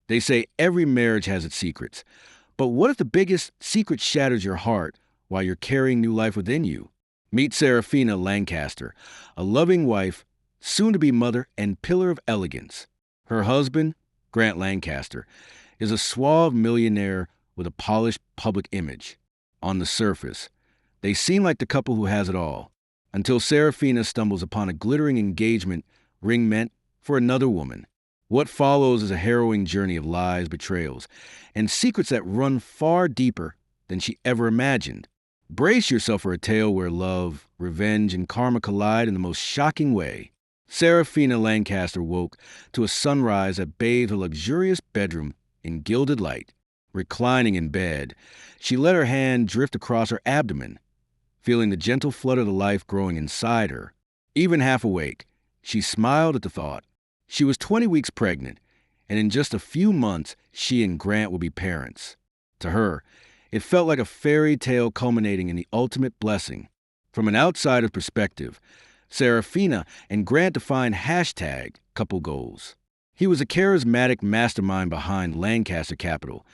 They say every marriage has its secrets. But what if the biggest secret shatters your heart while you're carrying new life within you? Meet Serafina Lancaster, a loving wife, soon to be mother, and pillar of elegance. Her husband, Grant Lancaster, is a suave millionaire with a polished public image. On the surface, they seem like the couple who has it all, until Serafina stumbles upon a glittering engagement ring meant for another woman. What follows is a harrowing journey of lies, betrayals, and secrets that run far deeper than she ever imagined. Brace yourself for a tale where love, revenge, and karma collide in the most shocking way. Serafina Lancaster woke to a sunrise that bathed her luxurious bedroom in gilded light. Reclining in bed, she let her hand drift across her abdomen, feeling the gentle flood of the life growing inside her. Even half awake, she smiled at the thought. She was 20 weeks pregnant, and in just a few months, she and Grant would be parents. To her, it felt like a fairy tale culminating in the ultimate blessing. From an outsider's perspective, Serafina and Grant defined hashtag couple goals. He was a charismatic mastermind behind Lancaster Capital,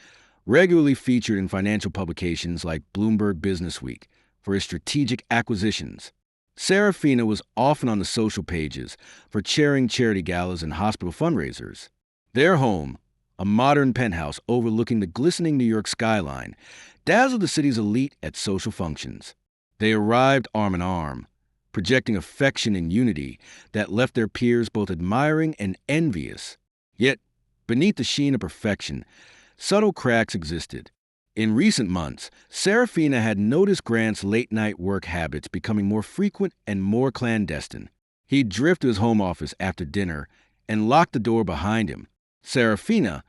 regularly featured in financial publications like Bloomberg Businessweek for his strategic acquisitions. Serafina was often on the social pages for chairing charity galas and hospital fundraisers. Their home, a modern penthouse overlooking the glistening New York skyline, dazzled the city's elite at social functions. They arrived arm in arm, projecting affection and unity that left their peers both admiring and envious. Yet, beneath the sheen of perfection, subtle cracks existed. In recent months, Serafina had noticed Grant's late-night work habits becoming more frequent and more clandestine. He'd drift to his home office after dinner and lock the door behind him. Serafina,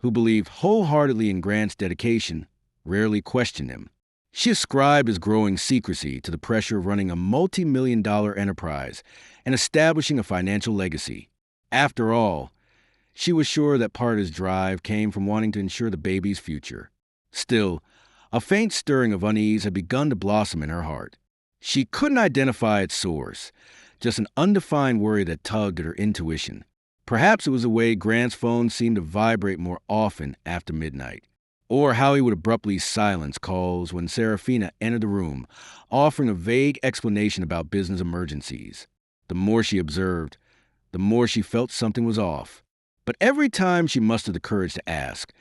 who believed wholeheartedly in Grant's dedication, rarely questioned him. She ascribed his growing secrecy to the pressure of running a multi-million-dollar enterprise and establishing a financial legacy. After all, she was sure that part of his drive came from wanting to ensure the baby's future. Still, a faint stirring of unease had begun to blossom in her heart. She couldn't identify its source, just an undefined worry that tugged at her intuition. Perhaps it was the way Grant's phone seemed to vibrate more often after midnight, or how he would abruptly silence calls when Serafina entered the room, offering a vague explanation about business emergencies. The more she observed, the more she felt something was off. But every time she mustered the courage to ask,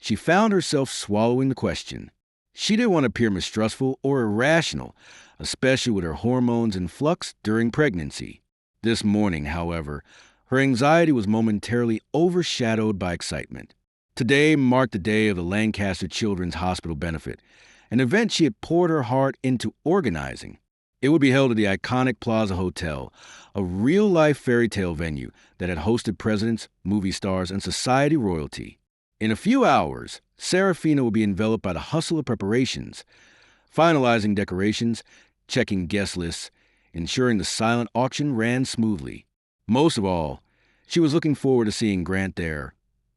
she found herself swallowing the question. She didn't want to appear mistrustful or irrational, especially with her hormones in flux during pregnancy. This morning, however, her anxiety was momentarily overshadowed by excitement. Today marked the day of the Lancaster Children's Hospital benefit, an event she had poured her heart into organizing. It would be held at the iconic Plaza Hotel, a real-life fairy tale venue that had hosted presidents, movie stars, and society royalty. In a few hours, Serafina would be enveloped by the hustle of preparations, finalizing decorations, checking guest lists, ensuring the silent auction ran smoothly. Most of all, she was looking forward to seeing Grant there,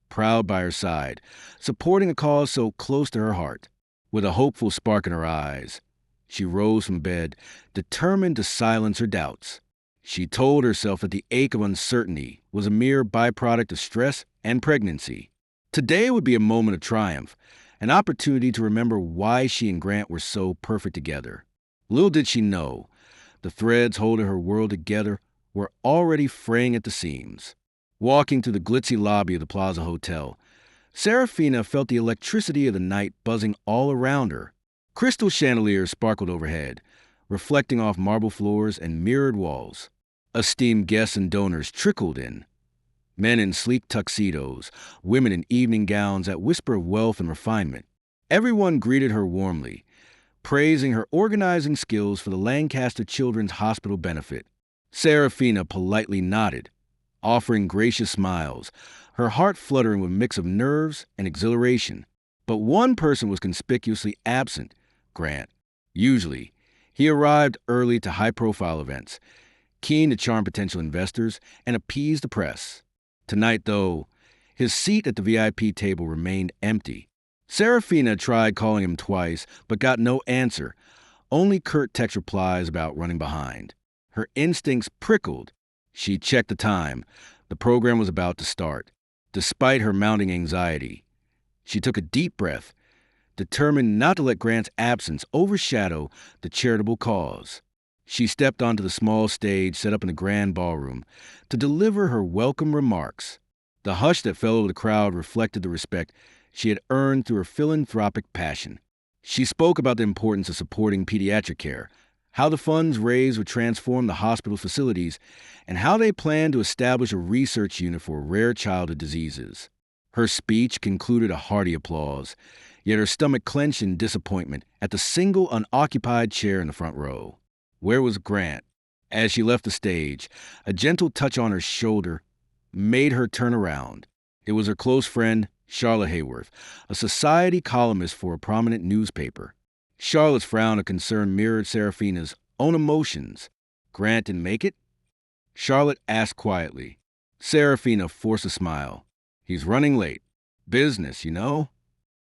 proud by her side, supporting a cause so close to her heart. With a hopeful spark in her eyes, she rose from bed, determined to silence her doubts. She told herself that the ache of uncertainty was a mere byproduct of stress and pregnancy. Today would be a moment of triumph, an opportunity to remember why she and Grant were so perfect together. Little did she know, the threads holding her world together were already fraying at the seams. Walking through the glitzy lobby of the Plaza Hotel, Serafina felt the electricity of the night buzzing all around her. Crystal chandeliers sparkled overhead, reflecting off marble floors and mirrored walls. Esteemed guests and donors trickled in. Men in sleek tuxedos, women in evening gowns that whisper of wealth and refinement. Everyone greeted her warmly, praising her organizing skills for the Lancaster Children's Hospital benefit. Serafina politely nodded, offering gracious smiles, her heart fluttering with a mix of nerves and exhilaration. But one person was conspicuously absent, Grant. Usually, he arrived early to high-profile events, keen to charm potential investors and appease the press. Tonight, though, his seat at the VIP table remained empty. Serafina tried calling him twice, but got no answer, only curt text replies about running behind. Her instincts prickled. She checked the time. The program was about to start. Despite her mounting anxiety, she took a deep breath, determined not to let Grant's absence overshadow the charitable cause. She stepped onto the small stage set up in the grand ballroom to deliver her welcome remarks. The hush that fell over the crowd reflected the respect she had earned through her philanthropic passion. She spoke about the importance of supporting pediatric care, how the funds raised would transform the hospital facilities, and how they plan to establish a research unit for rare childhood diseases. Her speech concluded a hearty applause, yet her stomach clenched in disappointment at the single unoccupied chair in the front row. Where was Grant? As she left the stage, a gentle touch on her shoulder made her turn around. It was her close friend, Charlotte Hayworth, a society columnist for a prominent newspaper. Charlotte's frown of concern mirrored Serafina's own emotions. Grant didn't make it? Charlotte asked quietly. Serafina forced a smile. He's running late. Business, you know?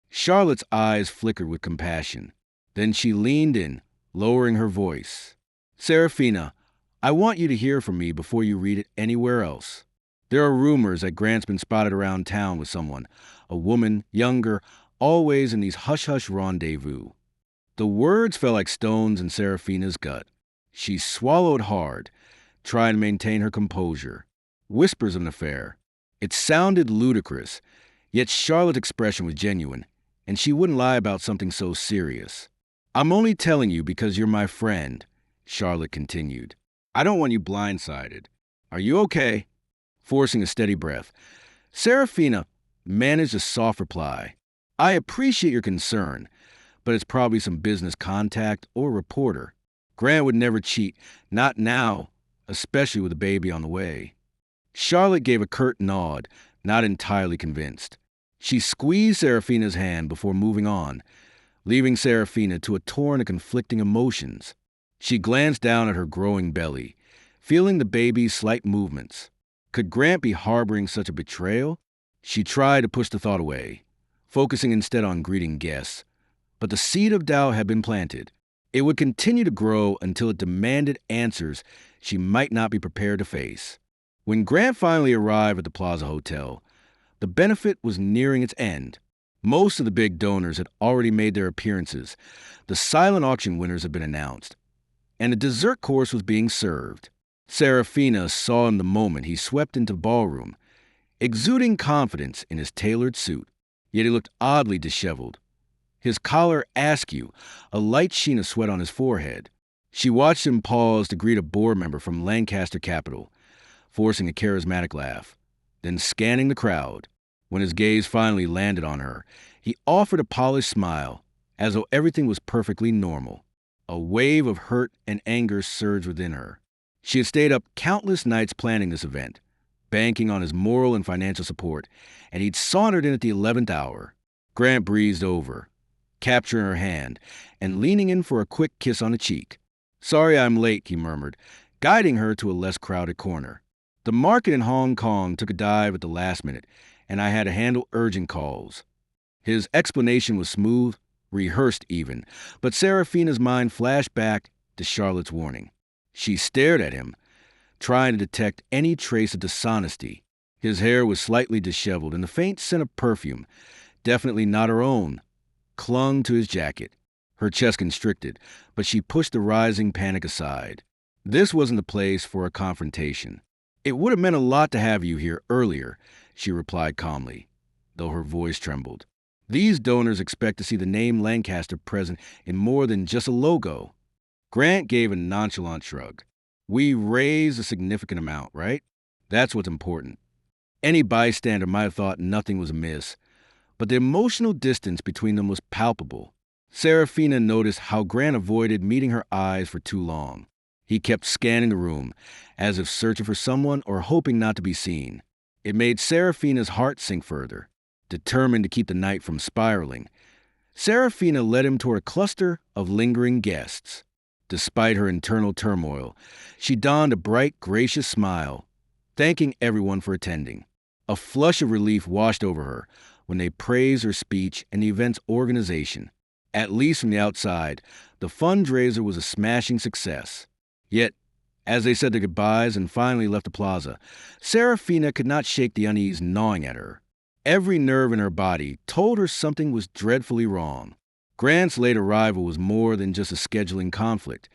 Charlotte's eyes flickered with compassion. Then she leaned in, lowering her voice. Serafina, I want you to hear from me before you read it anywhere else. There are rumors that Grant's been spotted around town with someone, a woman, younger, always in these hush-hush rendezvous. The words fell like stones in Serafina's gut. She swallowed hard, trying to maintain her composure. Whispers of an affair. It sounded ludicrous, yet Charlotte's expression was genuine, and she wouldn't lie about something so serious. I'm only telling you because you're my friend, Charlotte continued. I don't want you blindsided. Are you okay? Forcing a steady breath, Serafina managed a soft reply. I appreciate your concern, but it's probably some business contact or reporter. Grant would never cheat, not now, especially with a baby on the way. Charlotte gave a curt nod, not entirely convinced. She squeezed Serafina's hand before moving on, leaving Serafina to a torrent of conflicting emotions. She glanced down at her growing belly, feeling the baby's slight movements. Could Grant be harboring such a betrayal? She tried to push the thought away, focusing instead on greeting guests. But the seed of doubt had been planted. It would continue to grow until it demanded answers she might not be prepared to face. When Grant finally arrived at the Plaza Hotel, the benefit was nearing its end. Most of the big donors had already made their appearances. The silent auction winners had been announced, and a dessert course was being served. Serafina saw him the moment he swept into the ballroom, exuding confidence in his tailored suit, yet he looked oddly disheveled. His collar askew, a light sheen of sweat on his forehead. She watched him pause to greet a board member from Lancaster Capital, forcing a charismatic laugh, then scanning the crowd. When his gaze finally landed on her, he offered a polished smile, as though everything was perfectly normal. A wave of hurt and anger surged within her. She had stayed up countless nights planning this event, banking on his moral and financial support, and he'd sauntered in at the 11th hour. Grant breezed over, capturing her hand and leaning in for a quick kiss on the cheek. Sorry I'm late, he murmured, guiding her to a less crowded corner. The market in Hong Kong took a dive at the last minute, and I had to handle urgent calls. His explanation was smooth, rehearsed even, but Serafina's mind flashed back to Charlotte's warning. She stared at him, trying to detect any trace of dishonesty. His hair was slightly disheveled, and the faint scent of perfume, definitely not her own, clung to his jacket. Her chest constricted, but she pushed the rising panic aside. This wasn't the place for a confrontation. It would have meant a lot to have you here earlier, she replied calmly, though her voice trembled. These donors expect to see the name Lancaster present in more than just a logo. Grant gave a nonchalant shrug. We raised a significant amount, right? That's what's important. Any bystander might have thought nothing was amiss, but the emotional distance between them was palpable. Serafina noticed how Grant avoided meeting her eyes for too long. He kept scanning the room, as if searching for someone or hoping not to be seen. It made Serafina's heart sink further. Determined to keep the night from spiraling, Serafina led him toward a cluster of lingering guests. Despite her internal turmoil, she donned a bright, gracious smile, thanking everyone for attending. A flush of relief washed over her when they praised her speech and the event's organization. At least from the outside, the fundraiser was a smashing success. Yet, As they said their goodbyes and finally left the plaza, Serafina could not shake the unease gnawing at her. Every nerve in her body told her something was dreadfully wrong. Grant's late arrival was more than just a scheduling conflict.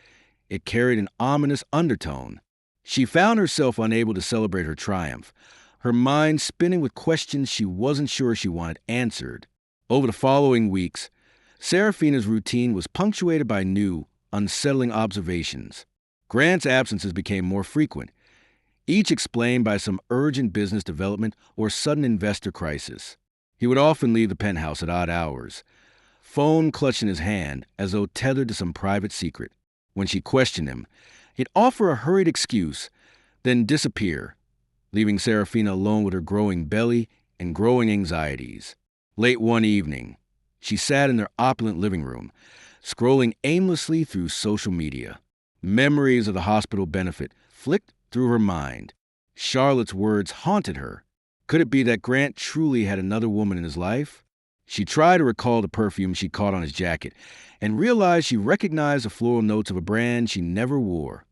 It carried an ominous undertone. She found herself unable to celebrate her triumph, her mind spinning with questions she wasn't sure she wanted answered. Over the following weeks, Serafina's routine was punctuated by new, unsettling observations. Grant's absences became more frequent, each explained by some urgent business development or sudden investor crisis. He would often leave the penthouse at odd hours, phone clutched in his hand as though tethered to some private secret. When she questioned him, he'd offer a hurried excuse, then disappear, leaving Serafina alone with her growing belly and growing anxieties. Late one evening, she sat in their opulent living room, scrolling aimlessly through social media. Memories of the hospital benefit flicked through her mind. Charlotte's words haunted her. Could it be that Grant truly had another woman in his life? She tried to recall the perfume she caught on his jacket and realized she recognized the floral notes of a brand she never wore.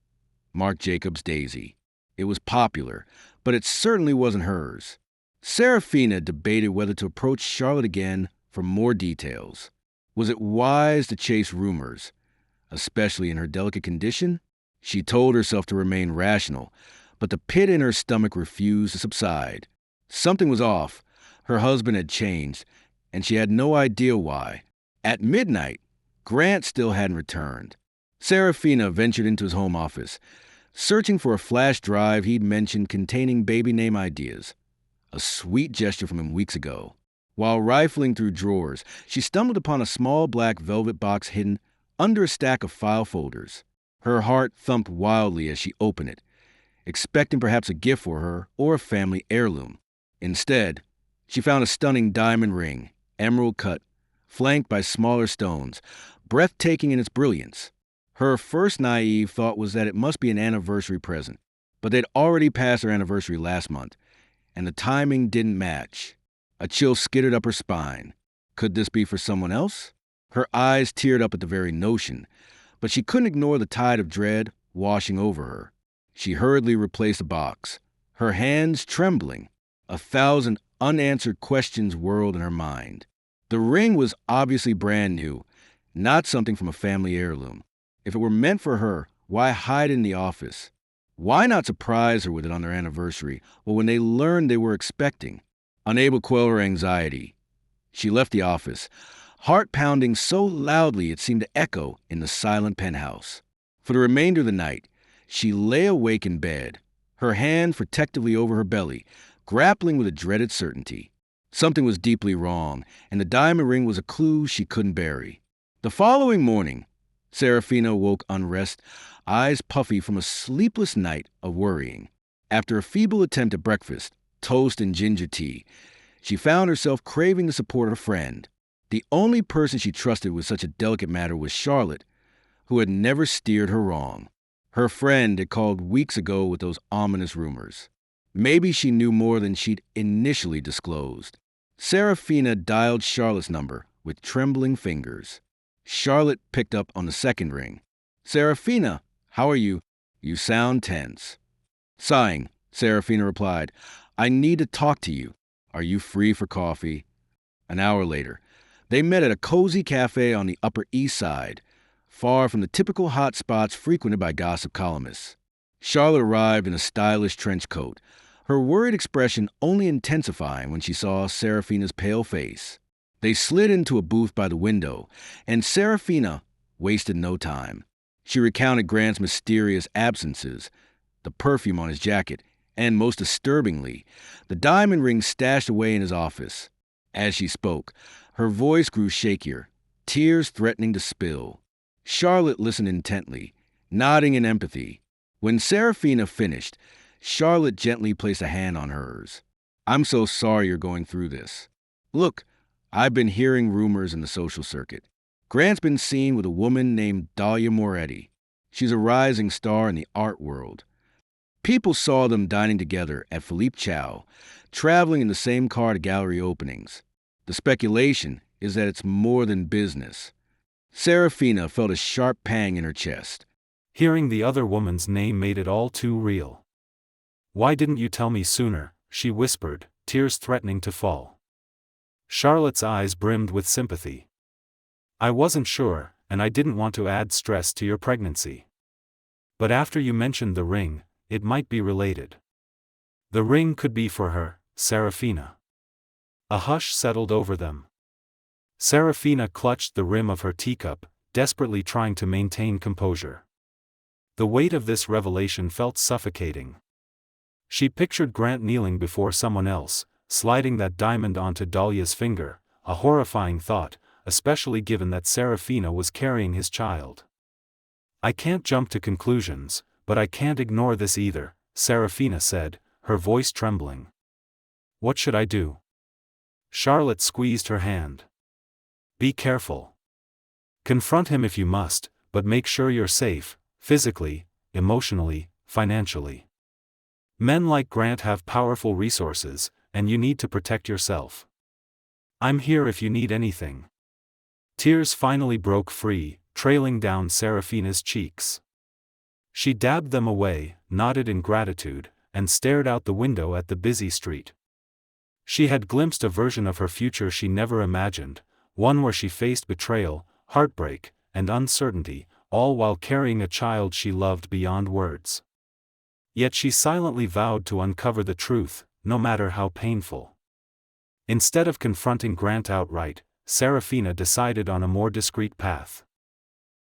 Marc Jacobs Daisy. It was popular, but it certainly wasn't hers. Serafina debated whether to approach Charlotte again for more details. Was it wise to chase rumors, especially in her delicate condition? She told herself to remain rational, but the pit in her stomach refused to subside. Something was off. Her husband had changed, and she had no idea why. At midnight, Grant still hadn't returned. Serafina ventured into his home office, searching for a flash drive he'd mentioned containing baby name ideas. A sweet gesture from him weeks ago. While rifling through drawers, she stumbled upon a small black velvet box hidden under a stack of file folders. Her heart thumped wildly as she opened it, expecting perhaps a gift for her or a family heirloom. Instead, she found a stunning diamond ring, emerald cut, flanked by smaller stones, breathtaking in its brilliance. Her first naive thought was that it must be an anniversary present, but they'd already passed their anniversary last month, and the timing didn't match. A chill skittered up her spine. Could this be for someone else? Her eyes teared up at the very notion, but she couldn't ignore the tide of dread washing over her. She hurriedly replaced the box, her hands trembling. 1,000 unanswered questions whirled in her mind. The ring was obviously brand new, not something from a family heirloom. If it were meant for her, why hide in the office? Why not surprise her with it on their anniversary, or when they learned they were expecting? Unable to quell her anxiety, she left the office, heart pounding so loudly it seemed to echo in the silent penthouse. For the remainder of the night, she lay awake in bed, her hand protectively over her belly, grappling with a dreaded certainty. Something was deeply wrong, and the diamond ring was a clue she couldn't bury. The following morning, Serafina awoke unrest, eyes puffy from a sleepless night of worrying. After a feeble attempt at breakfast, toast and ginger tea, she found herself craving the support of a friend. The only person she trusted with such a delicate matter was Charlotte, who had never steered her wrong. Her friend had called weeks ago with those ominous rumors. Maybe she knew more than she'd initially disclosed. Serafina dialed Charlotte's number with trembling fingers. Charlotte picked up on the second ring. "Serafina, how are you? You sound tense." Sighing, Serafina replied, "I need to talk to you. Are you free for coffee?" An hour later, they met at a cozy cafe on the Upper East Side, far from the typical hot spots frequented by gossip columnists. Charlotte arrived in a stylish trench coat, her worried expression only intensifying when she saw Serafina's pale face. They slid into a booth by the window, and Serafina wasted no time. She recounted Grant's mysterious absences, the perfume on his jacket, and most disturbingly, the diamond ring stashed away in his office. As she spoke, her voice grew shakier, tears threatening to spill. Charlotte listened intently, nodding in empathy. When Serafina finished, Charlotte gently placed a hand on hers. "I'm so sorry you're going through this. Look, I've been hearing rumors in the social circuit. Grant's been seen with a woman named Dahlia Moretti. She's a rising star in the art world. People saw them dining together at Philippe Chow, traveling in the same car to gallery openings. The speculation is that it's more than business." Serafina felt a sharp pang in her chest. Hearing the other woman's name made it all too real. "Why didn't you tell me sooner?" she whispered, tears threatening to fall. Charlotte's eyes brimmed with sympathy. "I wasn't sure, and I didn't want to add stress to your pregnancy. But after you mentioned the ring, it might be related." The ring could be for her, Serafina. A hush settled over them. Serafina clutched the rim of her teacup, desperately trying to maintain composure. The weight of this revelation felt suffocating. She pictured Grant kneeling before someone else, sliding that diamond onto Dahlia's finger, a horrifying thought, especially given that Serafina was carrying his child. "I can't jump to conclusions, but I can't ignore this either," Serafina said, her voice trembling. "What should I do?" Charlotte squeezed her hand. "Be careful. Confront him if you must, but make sure you're safe, physically, emotionally, financially. Men like Grant have powerful resources, and you need to protect yourself. I'm here if you need anything." Tears finally broke free, trailing down Serafina's cheeks. She dabbed them away, nodded in gratitude, and stared out the window at the busy street. She had glimpsed a version of her future she never imagined, one where she faced betrayal, heartbreak, and uncertainty, all while carrying a child she loved beyond words. Yet she silently vowed to uncover the truth, no matter how painful. Instead of confronting Grant outright, Serafina decided on a more discreet path.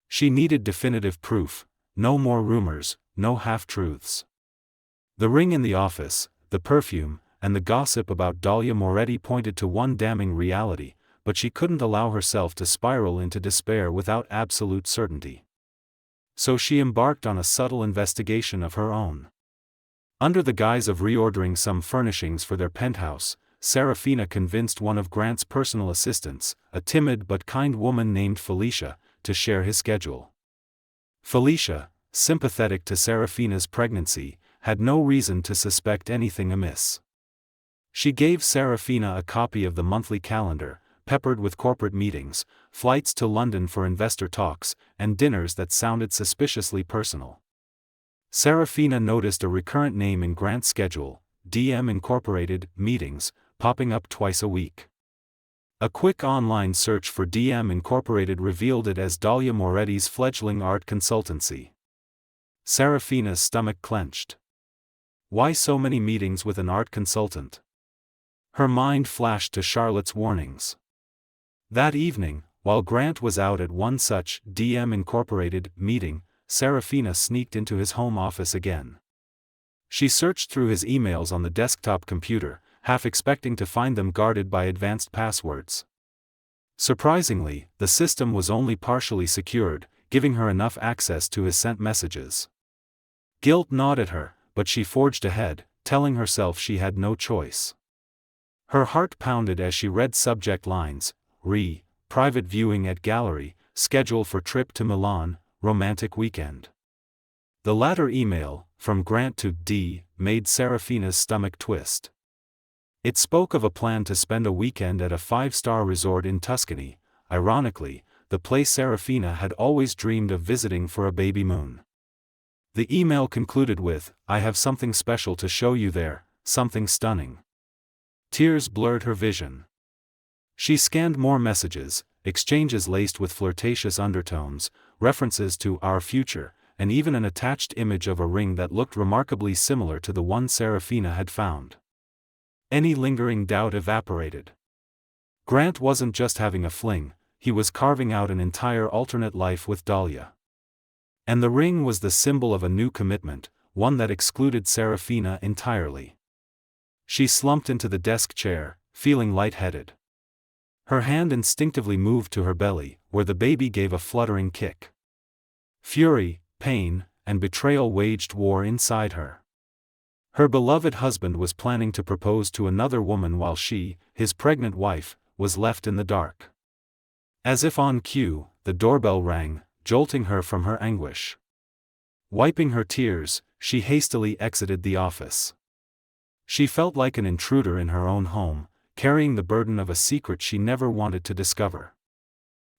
She needed definitive proof, no more rumors, no half-truths. The ring in the office, the perfume, and the gossip about Dahlia Moretti pointed to one damning reality, but she couldn't allow herself to spiral into despair without absolute certainty. So she embarked on a subtle investigation of her own. Under the guise of reordering some furnishings for their penthouse, Serafina convinced one of Grant's personal assistants, a timid but kind woman named Felicia, to share his schedule. Felicia, sympathetic to Serafina's pregnancy, had no reason to suspect anything amiss. She gave Serafina a copy of the monthly calendar, peppered with corporate meetings, flights to London for investor talks, and dinners that sounded suspiciously personal. Serafina noticed a recurrent name in Grant's schedule, DM Incorporated, meetings, popping up twice a week. A quick online search for DM Incorporated revealed it as Dahlia Moretti's fledgling art consultancy. Serafina's stomach clenched. Why so many meetings with an art consultant? Her mind flashed to Charlotte's warnings. That evening, while Grant was out at one such DM Incorporated meeting, Serafina sneaked into his home office again. She searched through his emails on the desktop computer, half expecting to find them guarded by advanced passwords. Surprisingly, the system was only partially secured, giving her enough access to his sent messages. Guilt gnawed at her, but she forged ahead, telling herself she had no choice. Her heart pounded as she read subject lines: private viewing at gallery, schedule for trip to Milan, romantic weekend. The latter email, from Grant to D, made Serafina's stomach twist. It spoke of a plan to spend a weekend at a 5-star resort in Tuscany, ironically, the place Serafina had always dreamed of visiting for a baby moon. The email concluded with, "I have something special to show you there, something stunning." Tears blurred her vision. She scanned more messages, exchanges laced with flirtatious undertones, references to our future, and even an attached image of a ring that looked remarkably similar to the one Serafina had found. Any lingering doubt evaporated. Grant wasn't just having a fling, he was carving out an entire alternate life with Dahlia. And the ring was the symbol of a new commitment, one that excluded Serafina entirely. She slumped into the desk chair, feeling lightheaded. Her hand instinctively moved to her belly, where the baby gave a fluttering kick. Fury, pain, and betrayal waged war inside her. Her beloved husband was planning to propose to another woman while she, his pregnant wife, was left in the dark. As if on cue, the doorbell rang, jolting her from her anguish. Wiping her tears, she hastily exited the office. She felt like an intruder in her own home, carrying the burden of a secret she never wanted to discover.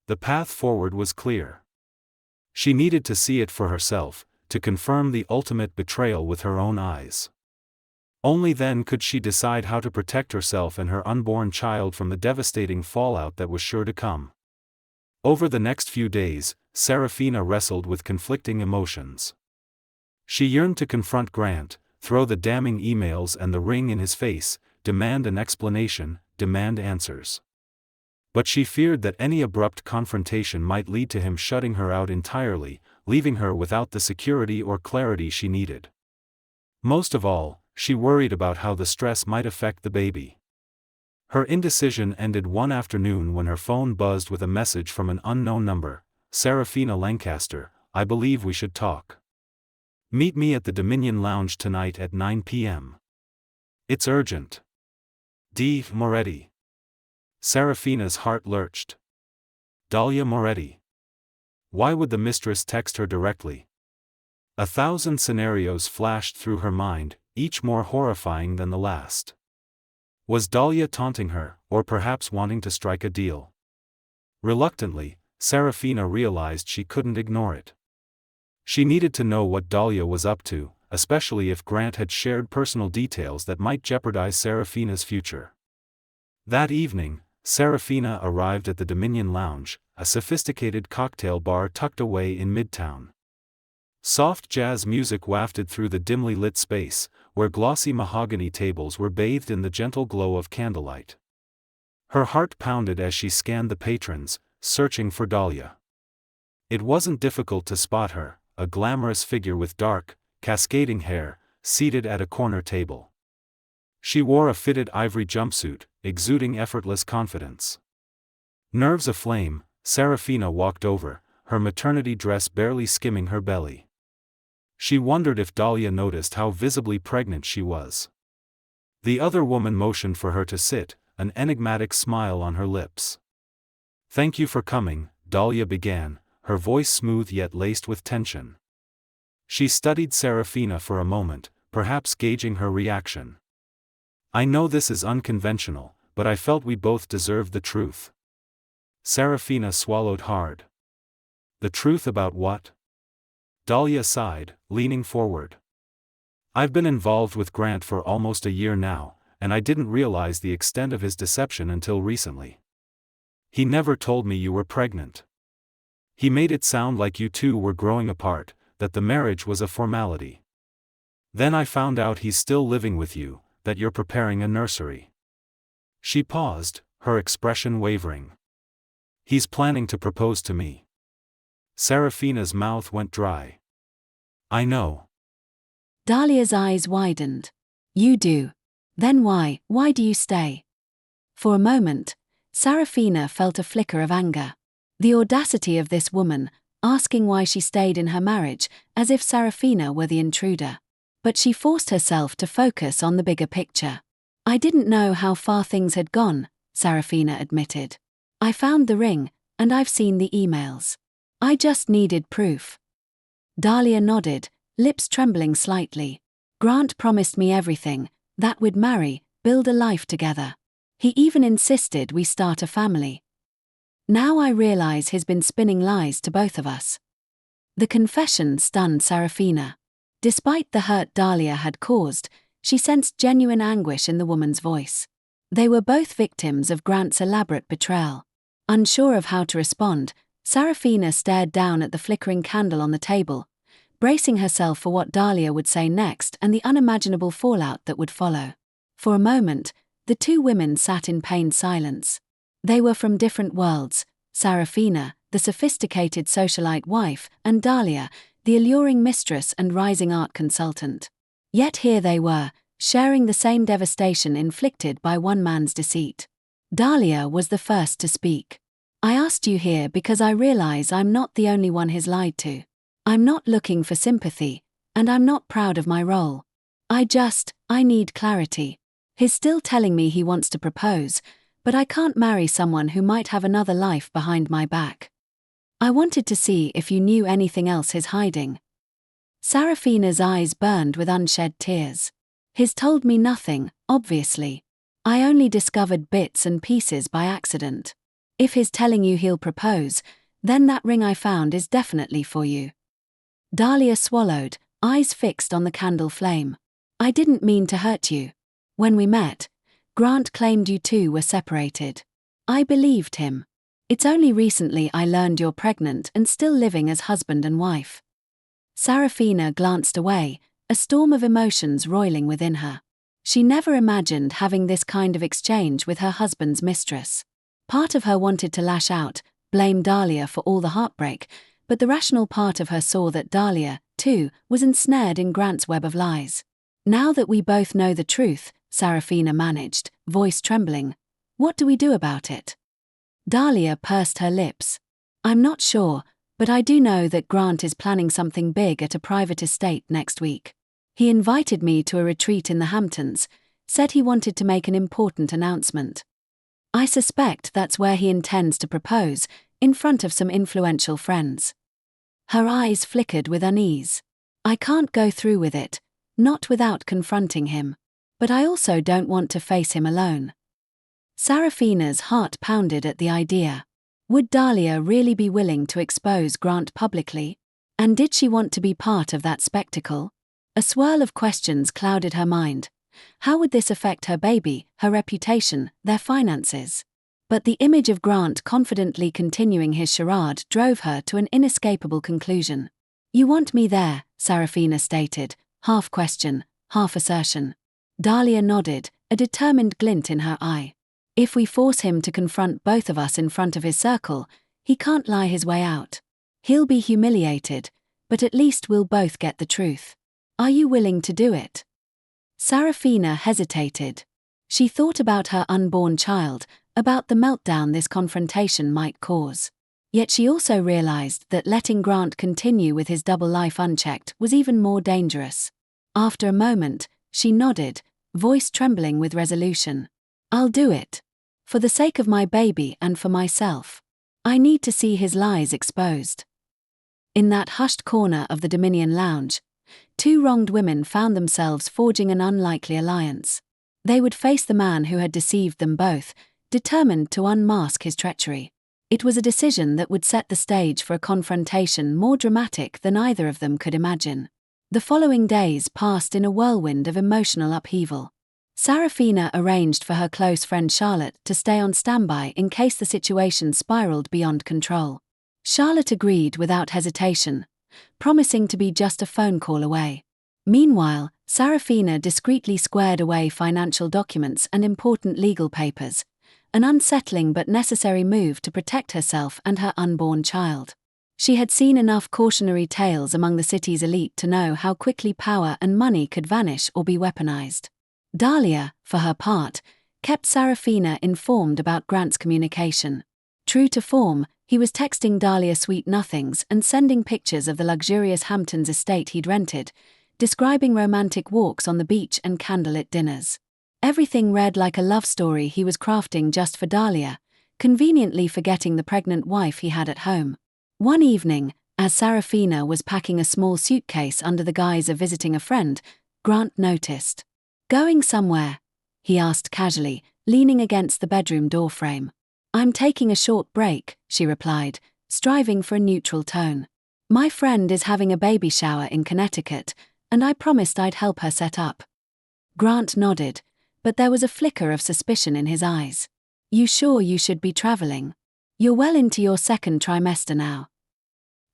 The path forward was clear. She needed to see it for herself, to confirm the ultimate betrayal with her own eyes. Only then could she decide how to protect herself and her unborn child from the devastating fallout that was sure to come. Over the next few days, Serafina wrestled with conflicting emotions. She yearned to confront Grant, throw the damning emails and the ring in his face, demand an explanation, demand answers. But she feared that any abrupt confrontation might lead to him shutting her out entirely, leaving her without the security or clarity she needed. Most of all, she worried about how the stress might affect the baby. Her indecision ended one afternoon when her phone buzzed with a message from an unknown number. "Serafina Lancaster, I believe we should talk. Meet me at the Dominion Lounge tonight at 9 p.m. It's urgent. D. Moretti." Serafina's heart lurched. Dahlia Moretti. Why would the mistress text her directly? 1,000 scenarios flashed through her mind, each more horrifying than the last. Was Dahlia taunting her, or perhaps wanting to strike a deal? Reluctantly, Serafina realized she couldn't ignore it. She needed to know what Dahlia was up to, especially if Grant had shared personal details that might jeopardize Serafina's future. That evening, Serafina arrived at the Dominion Lounge, a sophisticated cocktail bar tucked away in Midtown. Soft jazz music wafted through the dimly lit space, where glossy mahogany tables were bathed in the gentle glow of candlelight. Her heart pounded as she scanned the patrons, searching for Dahlia. It wasn't difficult to spot her, a glamorous figure with dark, cascading hair, seated at a corner table. She wore a fitted ivory jumpsuit, exuding effortless confidence. Nerves aflame, Serafina walked over, her maternity dress barely skimming her belly. She wondered if Dahlia noticed how visibly pregnant she was. The other woman motioned for her to sit, an enigmatic smile on her lips. "Thank you for coming," Dahlia began, her voice smooth yet laced with tension. She studied Serafina for a moment, perhaps gauging her reaction. "I know this is unconventional, but I felt we both deserved the truth." Serafina swallowed hard. "The truth about what?" Dahlia sighed, leaning forward. "I've been involved with Grant for almost a year now, and I didn't realize the extent of his deception until recently. He never told me you were pregnant. He made it sound like you two were growing apart, that the marriage was a formality. Then I found out he's still living with you, that you're preparing a nursery." She paused, her expression wavering. "He's planning to propose to me." Serafina's mouth went dry. "I know." Dahlia's eyes widened. "You do. Then why do you stay?" For a moment, Serafina felt a flicker of anger. The audacity of this woman, asking why she stayed in her marriage, as if Serafina were the intruder. But she forced herself to focus on the bigger picture. "I didn't know how far things had gone," Serafina admitted. "I found the ring, and I've seen the emails. I just needed proof." Dahlia nodded, lips trembling slightly. "Grant promised me everything, that we'd marry, build a life together. He even insisted we start a family. Now I realize he's been spinning lies to both of us." The confession stunned Serafina. Despite the hurt Dahlia had caused, she sensed genuine anguish in the woman's voice. They were both victims of Grant's elaborate betrayal. Unsure of how to respond, Serafina stared down at the flickering candle on the table, bracing herself for what Dahlia would say next and the unimaginable fallout that would follow. For a moment, the two women sat in pained silence. They were from different worlds, Serafina, the sophisticated socialite wife, and Dahlia, the alluring mistress and rising art consultant. Yet here they were, sharing the same devastation inflicted by one man's deceit. Dahlia was the first to speak. "I asked you here because I realize I'm not the only one he's lied to. I'm not looking for sympathy, and I'm not proud of my role. I need clarity. He's still telling me he wants to propose, but I can't marry someone who might have another life behind my back. I wanted to see if you knew anything else he's hiding." Serafina's eyes burned with unshed tears. "He's told me nothing, obviously. I only discovered bits and pieces by accident. If he's telling you he'll propose, Then that ring I found is definitely for you. Dahlia swallowed, eyes fixed on the candle flame. I didn't mean to hurt you. When we met, Grant claimed you two were separated. I believed him. It's only recently I learned you're pregnant and still living as husband and wife. Sarafina glanced away, a storm of emotions roiling within her. She never imagined having this kind of exchange with her husband's mistress. Part of her wanted to lash out, blame Dahlia for all the heartbreak, but the rational part of her saw that Dahlia, too, was ensnared in Grant's web of lies. Now that we both know the truth, Sarafina managed, voice trembling, what do we do about it? Dahlia pursed her lips. I'm not sure, but I do know that Grant is planning something big at a private estate next week. He invited me to a retreat in the Hamptons, said he wanted to make an important announcement. I suspect that's where he intends to propose, in front of some influential friends. Her eyes flickered with unease. I can't go through with it, not without confronting him. But I also don't want to face him alone. Sarafina's heart pounded at the idea. Would Dahlia really be willing to expose Grant publicly? And did she want to be part of that spectacle? A swirl of questions clouded her mind. How would this affect her baby, her reputation, their finances? But the image of Grant confidently continuing his charade drove her to an inescapable conclusion. You want me there, Sarafina stated, half question, half assertion. Dahlia nodded, a determined glint in her eye. If we force him to confront both of us in front of his circle, he can't lie his way out. He'll be humiliated, but at least we'll both get the truth. Are you willing to do it? Sarafina hesitated. She thought about her unborn child, about the meltdown this confrontation might cause. Yet she also realized that letting Grant continue with his double life unchecked was even more dangerous. After a moment, she nodded, voice trembling with resolution. I'll do it. For the sake of my baby and for myself. I need to see his lies exposed. In that hushed corner of the Dominion lounge, two wronged women found themselves forging an unlikely alliance. They would face the man who had deceived them both, determined to unmask his treachery. It was a decision that would set the stage for a confrontation more dramatic than either of them could imagine. The following days passed in a whirlwind of emotional upheaval. Sarafina arranged for her close friend Charlotte to stay on standby in case the situation spiraled beyond control. Charlotte agreed without hesitation, promising to be just a phone call away. Meanwhile, Sarafina discreetly squared away financial documents and important legal papers, an unsettling but necessary move to protect herself and her unborn child. She had seen enough cautionary tales among the city's elite to know how quickly power and money could vanish or be weaponized. Dahlia, for her part, kept Sarafina informed about Grant's communication. True to form, he was texting Dahlia sweet nothings and sending pictures of the luxurious Hamptons estate he'd rented, describing romantic walks on the beach and candlelit dinners. Everything read like a love story he was crafting just for Dahlia, conveniently forgetting the pregnant wife he had at home. One evening, as Sarafina was packing a small suitcase under the guise of visiting a friend, Grant noticed. Going somewhere? He asked casually, leaning against the bedroom doorframe. I'm taking a short break, she replied, striving for a neutral tone. My friend is having a baby shower in Connecticut, and I promised I'd help her set up. Grant nodded, but there was a flicker of suspicion in his eyes. You sure you should be traveling? You're well into your second trimester now.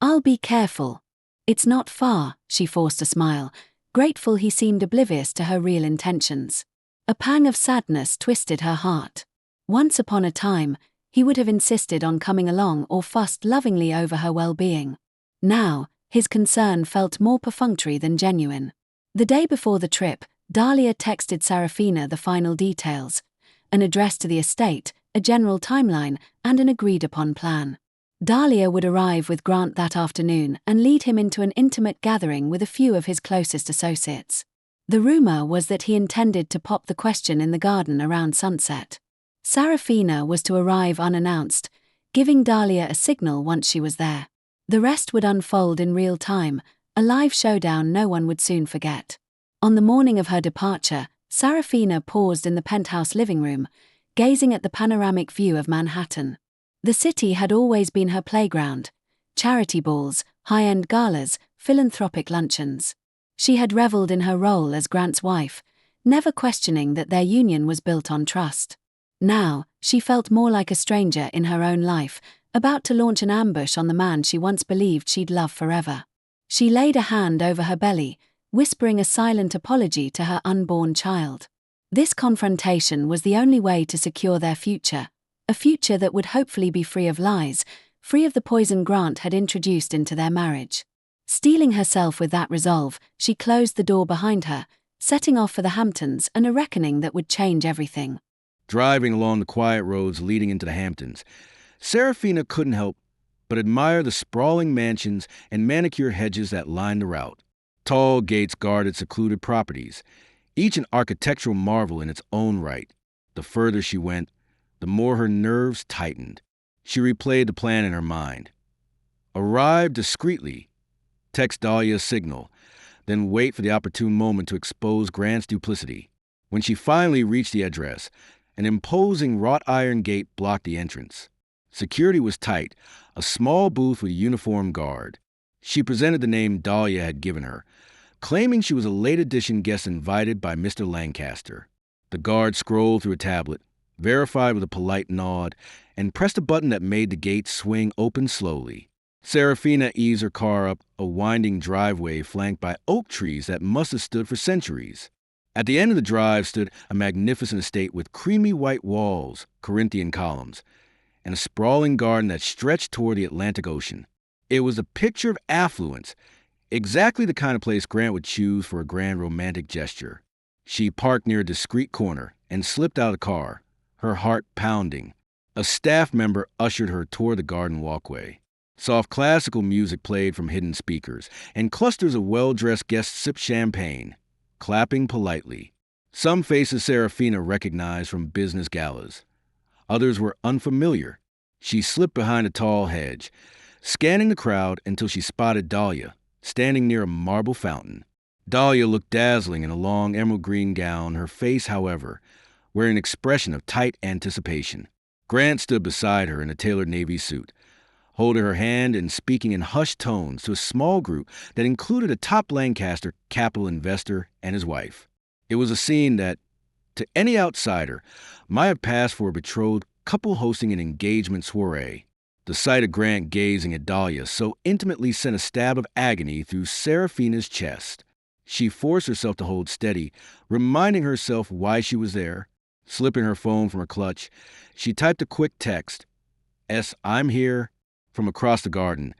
I'll be careful. It's not far, she forced a smile, grateful he seemed oblivious to her real intentions. A pang of sadness twisted her heart. Once upon a time, he would have insisted on coming along or fussed lovingly over her well-being. Now, his concern felt more perfunctory than genuine. The day before the trip, Dahlia texted Sarafina the final details, an address to the estate, a general timeline, and an agreed-upon plan. Dahlia would arrive with Grant that afternoon and lead him into an intimate gathering with a few of his closest associates. The rumor was that he intended to pop the question in the garden around sunset. Sarafina was to arrive unannounced, giving Dahlia a signal once she was there. The rest would unfold in real time, a live showdown no one would soon forget. On the morning of her departure, Sarafina paused in the penthouse living room, gazing at the panoramic view of Manhattan. The city had always been her playground: charity balls, high-end galas, philanthropic luncheons. She had reveled in her role as Grant's wife, never questioning that their union was built on trust. Now, she felt more like a stranger in her own life, about to launch an ambush on the man she once believed she'd love forever. She laid a hand over her belly, whispering a silent apology to her unborn child. This confrontation was the only way to secure their future, a future that would hopefully be free of lies, free of the poison Grant had introduced into their marriage. Steeling herself with that resolve, she closed the door behind her, setting off for the Hamptons and a reckoning that would change everything. Driving along the quiet roads leading into the Hamptons, Serafina couldn't help but admire the sprawling mansions and manicured hedges that lined the route. Tall gates guarded secluded properties, each an architectural marvel in its own right. The further she went, the more her nerves tightened. She replayed the plan in her mind. Arrive discreetly, text Dahlia a signal, then wait for the opportune moment to expose Grant's duplicity. When she finally reached the address, an imposing wrought iron gate blocked the entrance. Security was tight, a small booth with a uniformed guard. She presented the name Dahlia had given her, claiming she was a late edition guest invited by Mr. Lancaster. The guard scrolled through a tablet, verified with a polite nod, and pressed a button that made the gate swing open slowly. Serafina eased her car up a winding driveway flanked by oak trees that must have stood for centuries. At the end of the drive stood a magnificent estate with creamy white walls, Corinthian columns, and a sprawling garden that stretched toward the Atlantic Ocean. It was a picture of affluence, exactly the kind of place Grant would choose for a grand romantic gesture. She parked near a discreet corner and slipped out of the car, her heart pounding. A staff member ushered her toward the garden walkway. Soft classical music played from hidden speakers, and clusters of well-dressed guests sipped champagne, clapping politely. Some faces Serafina recognized from business galas. Others were unfamiliar. She slipped behind a tall hedge, scanning the crowd until she spotted Dahlia, standing near a marble fountain. Dahlia looked dazzling in a long emerald green gown, her face, however, wearing an expression of tight anticipation. Grant stood beside her in a tailored navy suit, holding her hand and speaking in hushed tones to a small group that included a top Lancaster capital investor and his wife. It was a scene that, to any outsider, might have passed for a betrothed couple hosting an engagement soiree. The sight of Grant gazing at Dahlia so intimately sent a stab of agony through Serafina's chest. She forced herself to hold steady, reminding herself why she was there. Slipping her phone from her clutch, she typed a quick text, "S. I'm here," from across the garden.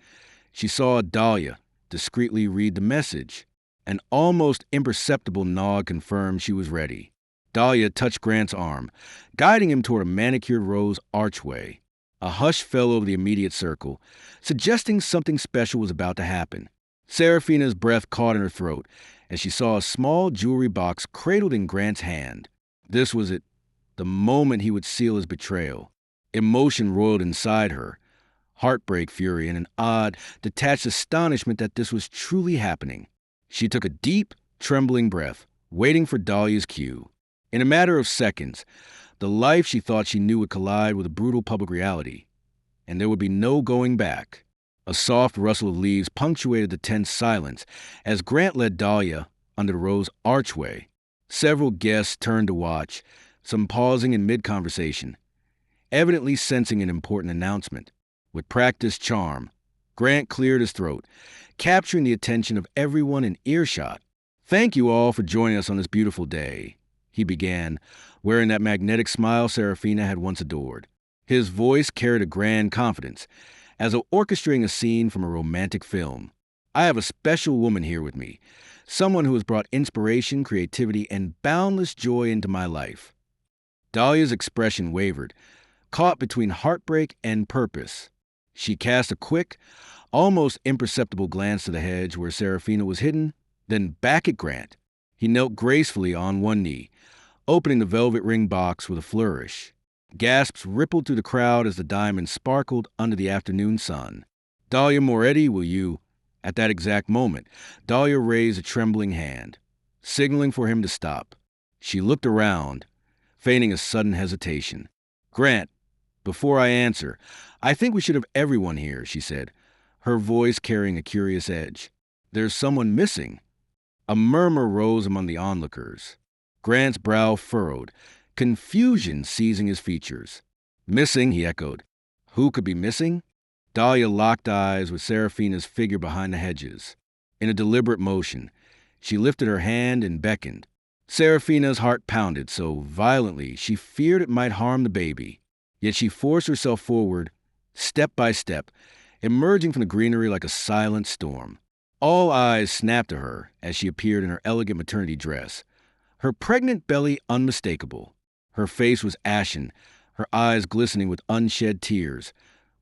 She saw Dahlia discreetly read the message. An almost imperceptible nod confirmed she was ready. Dahlia touched Grant's arm, guiding him toward a manicured rose archway. A hush fell over the immediate circle, suggesting something special was about to happen. Serafina's breath caught in her throat as she saw a small jewelry box cradled in Grant's hand. This was it, the moment he would seal his betrayal. Emotion roiled inside her, heartbreak, fury, and an odd, detached astonishment that this was truly happening. She took a deep, trembling breath, waiting for Dahlia's cue. In a matter of seconds, the life she thought she knew would collide with a brutal public reality, and there would be no going back. A soft rustle of leaves punctuated the tense silence as Grant led Dahlia under the rose archway. Several guests turned to watch, some pausing in mid-conversation, evidently sensing an important announcement. With practiced charm, Grant cleared his throat, capturing the attention of everyone in earshot. "Thank you all for joining us on this beautiful day," he began, wearing that magnetic smile Serafina had once adored. His voice carried a grand confidence, as though orchestrating a scene from a romantic film. "I have a special woman here with me, someone who has brought inspiration, creativity, and boundless joy into my life." Dahlia's expression wavered, caught between heartbreak and purpose. She cast a quick, almost imperceptible glance to the hedge where Serafina was hidden, then back at Grant. He knelt gracefully on one knee, opening the velvet ring box with a flourish. Gasps rippled through the crowd as the diamond sparkled under the afternoon sun. "Dahlia Moretti, will you—" At that exact moment, Dahlia raised a trembling hand, signaling for him to stop. She looked around, feigning a sudden hesitation. "Grant, Before I answer, I think we should have everyone here, she said, her voice carrying a curious edge. There's someone missing. A murmur rose among the onlookers. Grant's brow furrowed, confusion seizing his features. Missing, he echoed. Who could be missing? Dahlia locked eyes with Seraphina's figure behind the hedges. In a deliberate motion, she lifted her hand and beckoned. Seraphina's heart pounded so violently she feared it might harm the baby. Yet she forced herself forward, step by step, emerging from the greenery like a silent storm. All eyes snapped to her as she appeared in her elegant maternity dress, her pregnant belly unmistakable. Her face was ashen, her eyes glistening with unshed tears,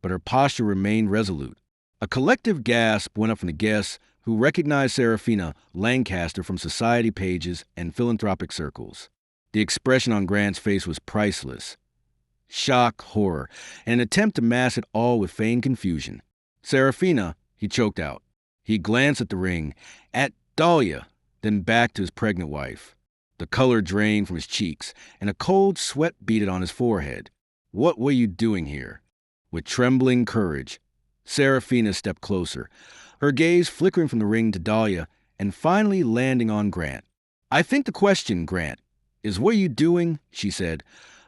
but her posture remained resolute. A collective gasp went up from the guests, who recognized Seraphina Lancaster from society pages and philanthropic circles. The expression on Grant's face was priceless. Shock, horror, and an attempt to mask it all with feigned confusion. Seraphina, he choked out. He glanced at the ring, at Dahlia, then back to his pregnant wife. The color drained from his cheeks, and a cold sweat beaded on his forehead. What were you doing here? With trembling courage, Seraphina stepped closer, her gaze flickering from the ring to Dahlia and finally landing on Grant. I think the question, Grant, is what are you doing? She said,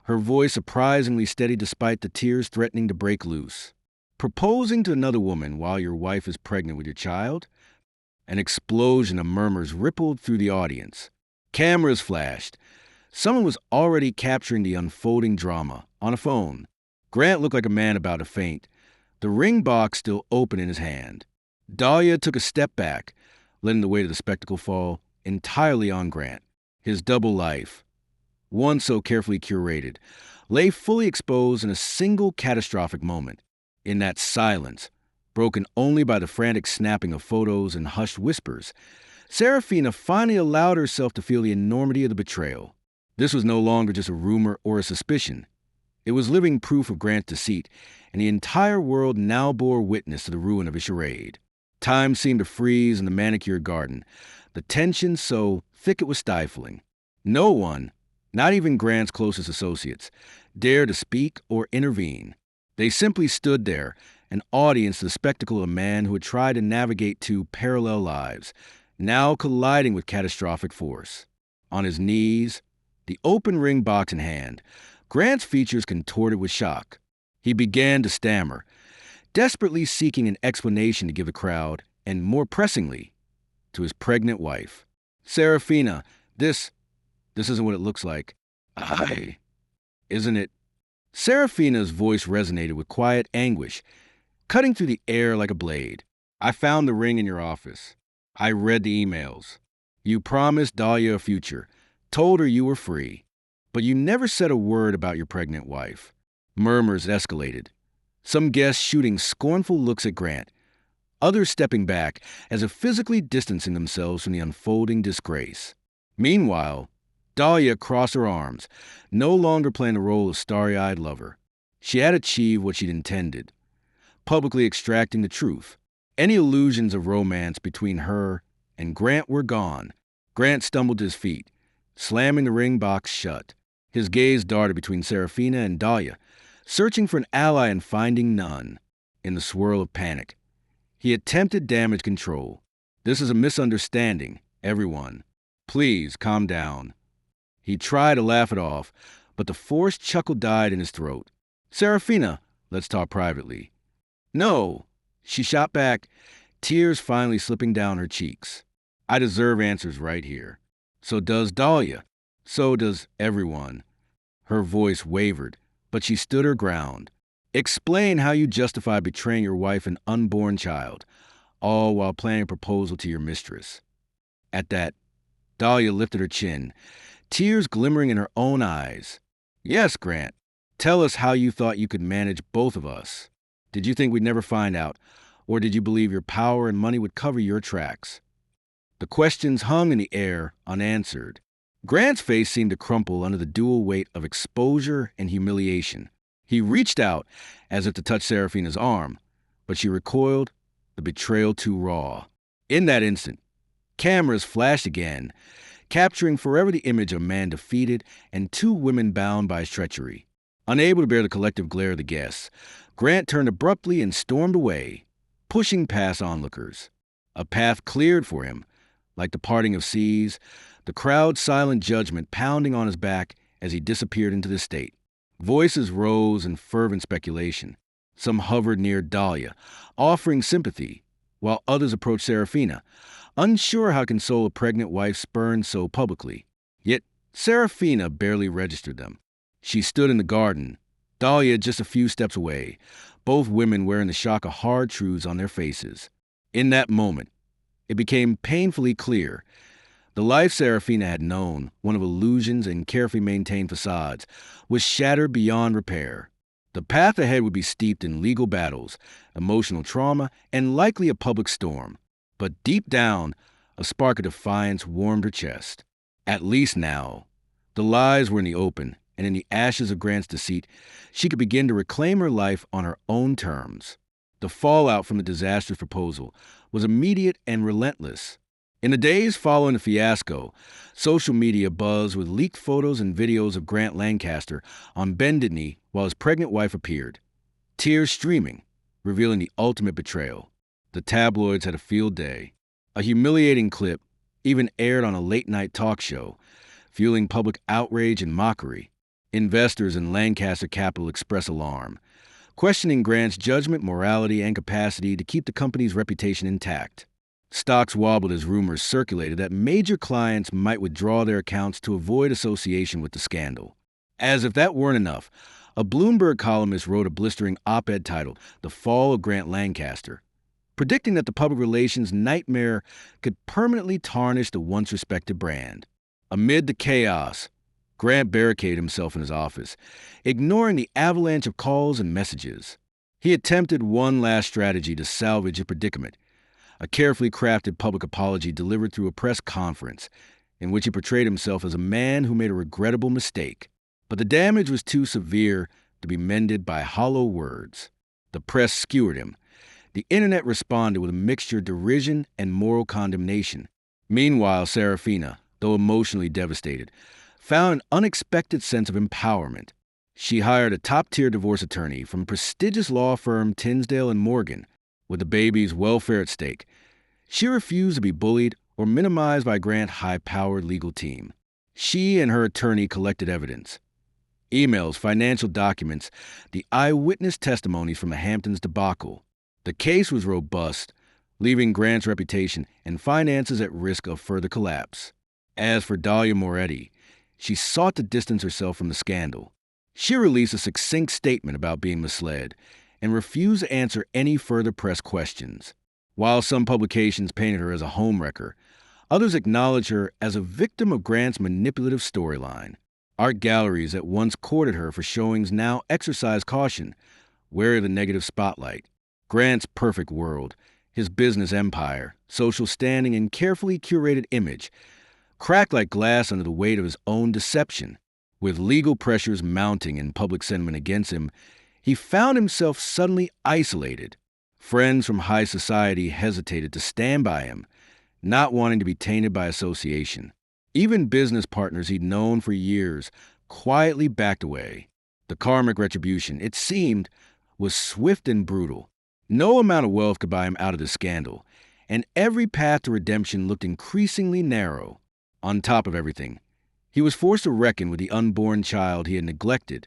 her voice surprisingly steady despite the tears threatening to break loose. Proposing to another woman while your wife is pregnant with your child? An explosion of murmurs rippled through the audience. Cameras flashed. Someone was already capturing the unfolding drama on a phone. Grant looked like a man about to faint, the ring box still open in his hand. Dahlia took a step back, letting the weight of the spectacle fall entirely on Grant. His double life, one so carefully curated, lay fully exposed in a single catastrophic moment. In that silence, broken only by the frantic snapping of photos and hushed whispers, Seraphina finally allowed herself to feel the enormity of the betrayal. This was no longer just a rumor or a suspicion. It was living proof of Grant's deceit, and the entire world now bore witness to the ruin of his charade. Time seemed to freeze in the manicured garden, the tension so thick it was stifling. No one, not even Grant's closest associates, dared to speak or intervene. They simply stood there, an audience to the spectacle of a man who had tried to navigate two parallel lives, now colliding with catastrophic force. On his knees, the open ring box in hand, Grant's features contorted with shock. He began to stammer, desperately seeking an explanation to give the crowd, and more pressingly, to his pregnant wife. Seraphina, this isn't what it looks like. Isn't it? Seraphina's voice resonated with quiet anguish, cutting through the air like a blade. I found the ring in your office. I read the emails. You promised Dahlia a future, told her you were free, but you never said a word about your pregnant wife. Murmurs escalated, some guests shooting scornful looks at Grant, others stepping back as if physically distancing themselves from the unfolding disgrace. Meanwhile, Dahlia crossed her arms, no longer playing the role of starry-eyed lover. She had achieved what she'd intended, publicly extracting the truth. Any illusions of romance between her and Grant were gone. Grant stumbled to his feet, slamming the ring box shut. His gaze darted between Seraphina and Dahlia, searching for an ally and finding none. In the swirl of panic, he attempted damage control. This is a misunderstanding, everyone. Please calm down. He tried to laugh it off, but the forced chuckle died in his throat. Seraphina, let's talk privately. No, she shot back, tears finally slipping down her cheeks. I deserve answers right here. So does Dahlia. So does everyone. Her voice wavered, but she stood her ground. Explain how you justify betraying your wife and unborn child, all while planning a proposal to your mistress. At that, Dahlia lifted her chin, tears glimmering in her own eyes. Yes, Grant, tell us how you thought you could manage both of us. Did you think we'd never find out, or did you believe your power and money would cover your tracks? The questions hung in the air, unanswered. Grant's face seemed to crumple under the dual weight of exposure and humiliation. He reached out, as if to touch Seraphina's arm, but she recoiled, the betrayal too raw. In that instant, cameras flashed again, capturing forever the image of a man defeated and two women bound by his treachery. Unable to bear the collective glare of the guests, Grant turned abruptly and stormed away, pushing past onlookers. A path cleared for him, like the parting of seas, the crowd's silent judgment pounding on his back as he disappeared into the state. Voices rose in fervent speculation. Some hovered near Dahlia, offering sympathy, while others approached Serafina, unsure how to console a pregnant wife spurned so publicly. Yet Serafina barely registered them. She stood in the garden, Dahlia just a few steps away, both women wearing the shock of hard truths on their faces. In that moment, it became painfully clear. The life Serafina had known, one of illusions and carefully maintained facades, was shattered beyond repair. The path ahead would be steeped in legal battles, emotional trauma, and likely a public storm. But deep down, a spark of defiance warmed her chest. At least now, the lies were in the open, and in the ashes of Grant's deceit, she could begin to reclaim her life on her own terms. The fallout from the disastrous proposal was immediate and relentless. In the days following the fiasco, social media buzzed with leaked photos and videos of Grant Lancaster on bended knee while his pregnant wife appeared, tears streaming, revealing the ultimate betrayal. The tabloids had a field day. A humiliating clip even aired on a late-night talk show, fueling public outrage and mockery. Investors in Lancaster Capital expressed alarm, questioning Grant's judgment, morality, and capacity to keep the company's reputation intact. Stocks wobbled as rumors circulated that major clients might withdraw their accounts to avoid association with the scandal. As if that weren't enough, a Bloomberg columnist wrote a blistering op-ed titled "The Fall of Grant Lancaster," predicting that the public relations nightmare could permanently tarnish the once respected brand. Amid the chaos, Grant barricaded himself in his office, ignoring the avalanche of calls and messages. He attempted one last strategy to salvage a predicament, a carefully crafted public apology delivered through a press conference, in which he portrayed himself as a man who made a regrettable mistake. But the damage was too severe to be mended by hollow words. The press skewered him. The internet responded with a mixture of derision and moral condemnation. Meanwhile, Serafina, though emotionally devastated, found an unexpected sense of empowerment. She hired a top-tier divorce attorney from prestigious law firm Tinsdale and Morgan. With the baby's welfare at stake, she refused to be bullied or minimized by Grant's high-powered legal team. She and her attorney collected evidence. Emails, financial documents, the eyewitness testimonies from the Hamptons debacle. The case was robust, leaving Grant's reputation and finances at risk of further collapse. As for Dahlia Moretti, she sought to distance herself from the scandal. She released a succinct statement about being misled and refused to answer any further press questions. While some publications painted her as a homewrecker, others acknowledged her as a victim of Grant's manipulative storyline. Art galleries that once courted her for showings now exercise caution, wary of the negative spotlight. Grant's perfect world, his business empire, social standing, and carefully curated image cracked like glass under the weight of his own deception. With legal pressures mounting and public sentiment against him, he found himself suddenly isolated. Friends from high society hesitated to stand by him, not wanting to be tainted by association. Even business partners he'd known for years quietly backed away. The karmic retribution, it seemed, was swift and brutal. No amount of wealth could buy him out of the scandal, and every path to redemption looked increasingly narrow. On top of everything, he was forced to reckon with the unborn child he had neglected,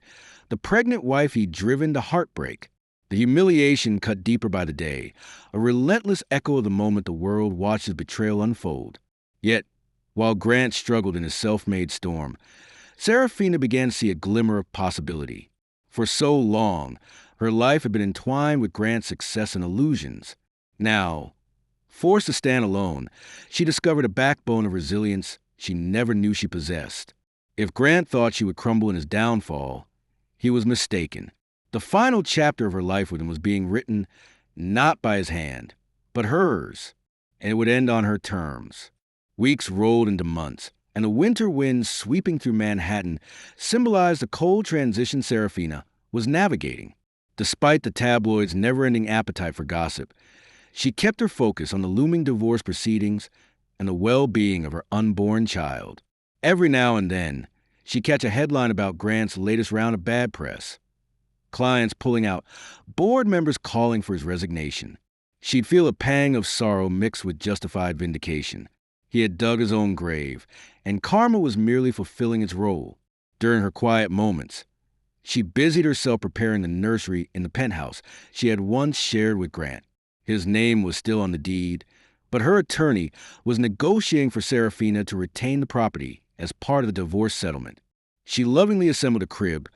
the pregnant wife he'd driven to heartbreak. The humiliation cut deeper by the day, a relentless echo of the moment the world watched his betrayal unfold. Yet, while Grant struggled in his self-made storm, Serafina began to see a glimmer of possibility. For so long, her life had been entwined with Grant's success and illusions. Now, forced to stand alone, she discovered a backbone of resilience she never knew she possessed. If Grant thought she would crumble in his downfall, he was mistaken. The final chapter of her life with him was being written not by his hand, but hers, and it would end on her terms. Weeks rolled into months, and the winter winds sweeping through Manhattan symbolized the cold transition Serafina was navigating. Despite the tabloids' never-ending appetite for gossip, she kept her focus on the looming divorce proceedings and the well-being of her unborn child. Every now and then, She'd catch a headline about Grant's latest round of bad press. Clients pulling out, board members calling for his resignation. She'd feel a pang of sorrow mixed with justified vindication. He had dug his own grave, and karma was merely fulfilling its role. During her quiet moments, she busied herself preparing the nursery in the penthouse she had once shared with Grant. His name was still on the deed, but her attorney was negotiating for Serafina to retain the property as part of the divorce settlement. She lovingly assembled a crib,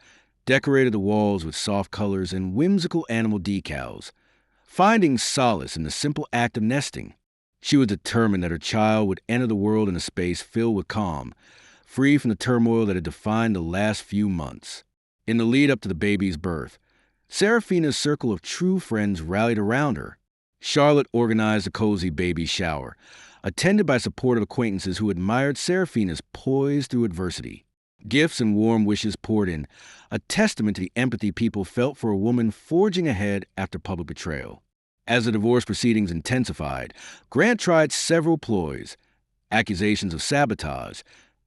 decorated the walls with soft colors and whimsical animal decals, finding solace in the simple act of nesting. She was determined that her child would enter the world in a space filled with calm, free from the turmoil that had defined the last few months. In the lead up to the baby's birth, Serafina's circle of true friends rallied around her. Charlotte organized a cozy baby shower, attended by supportive acquaintances who admired Serafina's poise through adversity. Gifts and warm wishes poured in, a testament to the empathy people felt for a woman forging ahead after public betrayal. As the divorce proceedings intensified, Grant tried several ploys: accusations of sabotage,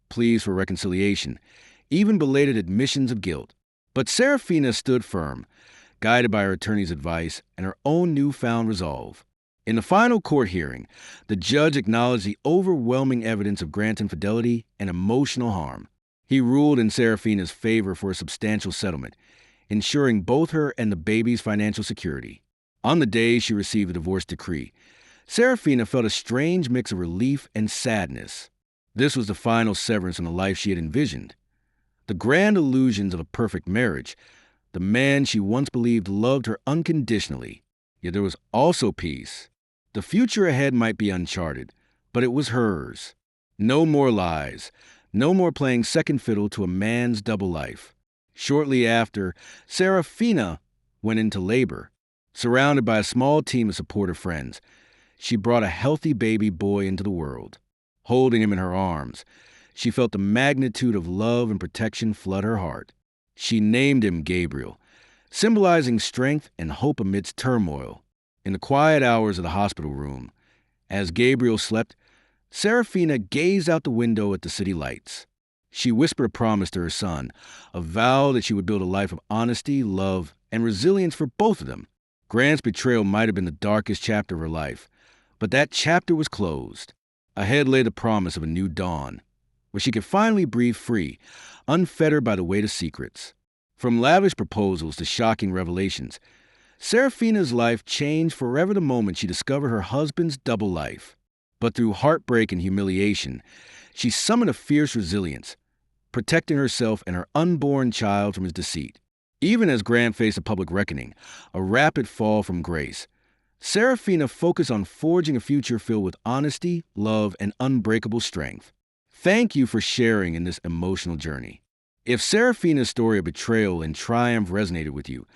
pleas for reconciliation, even belated admissions of guilt. But Serafina stood firm, guided by her attorney's advice and her own newfound resolve. In the final court hearing, the judge acknowledged the overwhelming evidence of Grant's infidelity and emotional harm. He ruled in Serafina's favor for a substantial settlement, ensuring both her and the baby's financial security. On the day she received the divorce decree, Serafina felt a strange mix of relief and sadness. This was the final severance from the life she had envisioned. The grand illusions of a perfect marriage, the man she once believed loved her unconditionally. Yet there was also peace. The future ahead might be uncharted, but it was hers. No more lies, no more playing second fiddle to a man's double life. Shortly after, Serafina went into labor. Surrounded by a small team of supportive friends, she brought a healthy baby boy into the world. Holding him in her arms, she felt the magnitude of love and protection flood her heart. She named him Gabriel, symbolizing strength and hope amidst turmoil. In the quiet hours of the hospital room, as Gabriel slept, Serafina gazed out the window at the city lights. She whispered a promise to her son, a vow that she would build a life of honesty, love, and resilience for both of them. Grant's betrayal might have been the darkest chapter of her life, but that chapter was closed. Ahead lay the promise of a new dawn, where she could finally breathe free, unfettered by the weight of secrets. From lavish proposals to shocking revelations, Serafina's life changed forever the moment she discovered her husband's double life. But through heartbreak and humiliation, she summoned a fierce resilience, protecting herself and her unborn child from his deceit. Even as Grant faced a public reckoning, a rapid fall from grace, Serafina focused on forging a future filled with honesty, love, and unbreakable strength. Thank you for sharing in this emotional journey. If Serafina's story of betrayal and triumph resonated with you,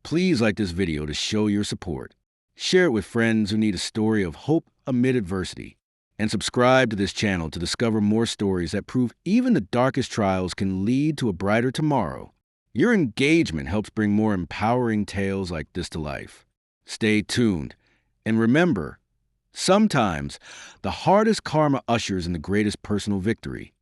please like this video to show your support. Share it with friends who need a story of hope amid adversity. And subscribe to this channel to discover more stories that prove even the darkest trials can lead to a brighter tomorrow. Your engagement helps bring more empowering tales like this to life. Stay tuned, and remember, sometimes the hardest karma ushers in the greatest personal victory.